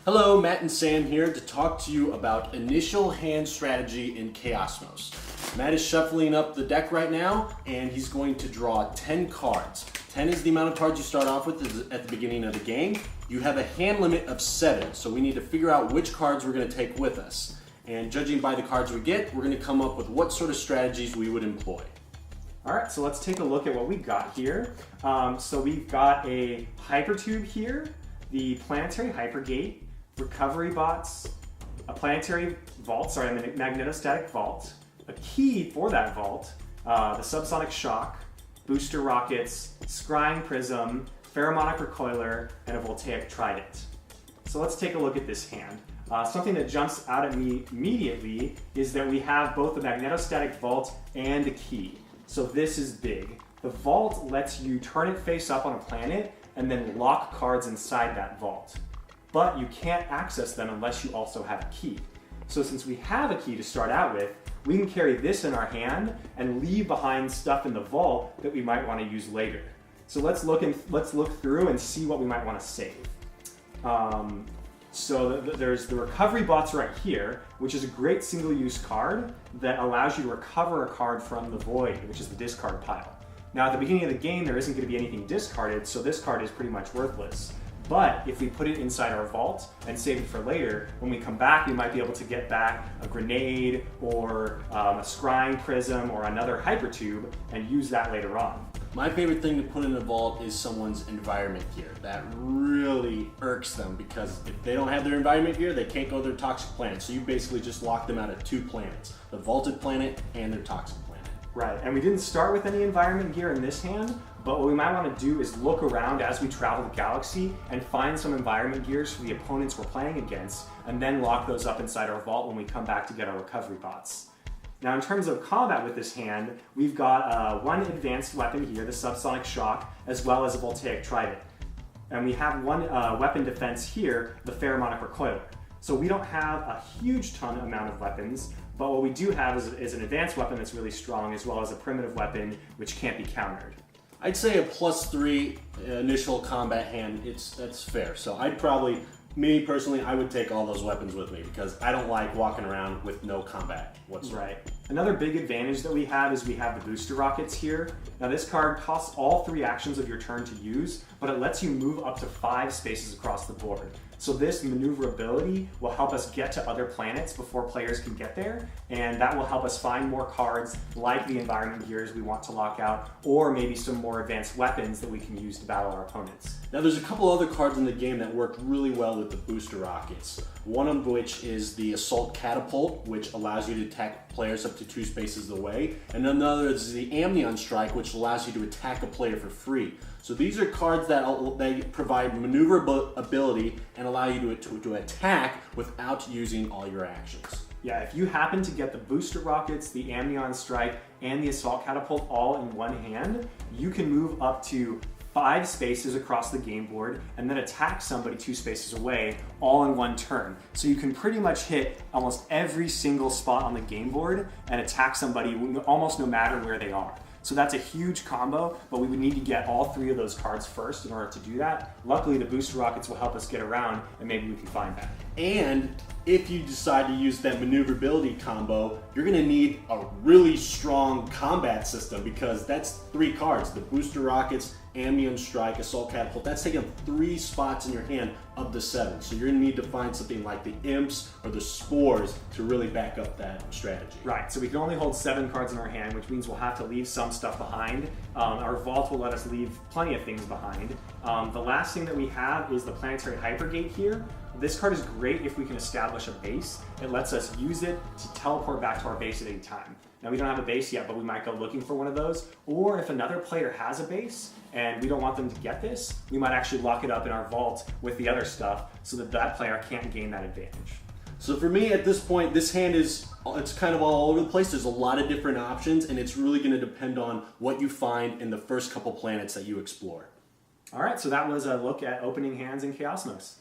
Hello, Matt and Sam here to talk to you about initial hand strategy in Chaosmos. Matt is shuffling up the deck right now, and he's going to draw 10 cards. 10 is the amount of cards you start off with at the beginning of the game. You have a hand limit of 7, so we need to figure out which cards we're going to take with us. And judging by the cards we get, we're going to come up with what sort of strategies we would employ. All right, so let's take a look at what we've got here. So we've got a hypertube here, the planetary hypergate, recovery bots, a planetary vault, a magnetostatic vault, a key for that vault, the subsonic shock, booster rockets, scrying prism, pheromonic recoiler, and a voltaic trident. So let's take a look at this hand. Something that jumps out at me immediately is that we have both the magnetostatic vault and a key. So this is big. The vault lets you turn it face up on a planet and then lock cards inside that vault. But you can't access them unless you also have a key. So since we have a key to start out with, we can carry this in our hand and leave behind stuff in the vault that we might want to use later. So let's look through and see what we might want to save. There's the recovery bots right here, which is a great single-use card that allows you to recover a card from the void, which is the discard pile. Now at the beginning of the game, there isn't going to be anything discarded, so this card is pretty much worthless. But if we put it inside our vault and save it for later, when we come back, we might be able to get back a grenade or a scrying prism or another hypertube and use that later on. My favorite thing to put in a vault is someone's environment gear. That really irks them because if they don't have their environment gear, they can't go to their toxic planet. So you basically just lock them out of 2 planets, the vaulted planet and their toxic planet. Right, and we didn't start with any environment gear in this hand, but what we might want to do is look around as we travel the galaxy and find some environment gears for the opponents we're playing against, and then lock those up inside our vault when we come back to get our recovery bots. Now in terms of combat with this hand, we've got one advanced weapon here, the subsonic shock, as well as a voltaic trident. And we have one weapon defense here, the pheromonic recoiler. So we don't have a huge amount of weapons, but what we do have is an advanced weapon that's really strong, as well as a primitive weapon which can't be countered. I'd say a +3 initial combat hand, that's fair. So me personally, I would take all those weapons with me because I don't like walking around with no combat whatsoever. Right. Another big advantage that we have is we have the booster rockets here. Now this card costs all 3 actions of your turn to use, but it lets you move up to 5 spaces across the board. So this maneuverability will help us get to other planets before players can get there, and that will help us find more cards like the environment gears we want to lock out, or maybe some more advanced weapons that we can use to battle our opponents. Now there's a couple other cards in the game that work really well with the booster rockets. One of which is the assault catapult, which allows you to attack players up to 2 spaces away, and another is the amnion strike, which allows you to attack a player for free. So these are cards that they provide maneuverability and allow you to attack without using all your actions. Yeah, if you happen to get the booster rockets, the amnion strike, and the assault catapult all in one hand, you can move up to 5 spaces across the game board and then attack somebody 2 spaces away all in one turn. So you can pretty much hit almost every single spot on the game board and attack somebody almost no matter where they are. So that's a huge combo, but we would need to get all 3 of those cards first in order to do that. Luckily, the booster rockets will help us get around, and maybe we can find that. And if you decide to use that maneuverability combo, you're going to need a really strong combat system because that's 3 cards, the booster rockets, amnion strike, assault catapult. That's taking 3 spots in your hand of the 7. So you're going to need to find something like the imps or the spores to really back up that strategy. Right, so we can only hold 7 cards in our hand, which means we'll have to leave some stuff behind. Our vault will let us leave plenty of things behind. The last thing that we have is the planetary hypergate here. This card is great if we can establish a base. It lets us use it to teleport back to our base at any time. Now we don't have a base yet, but we might go looking for one of those. Or if another player has a base and we don't want them to get this, we might actually lock it up in our vault with the other stuff so that that player can't gain that advantage. So for me at this point, this hand it's kind of all over the place. There's a lot of different options and it's really going to depend on what you find in the first couple planets that you explore. All right, so that was a look at opening hands in Chaosmos.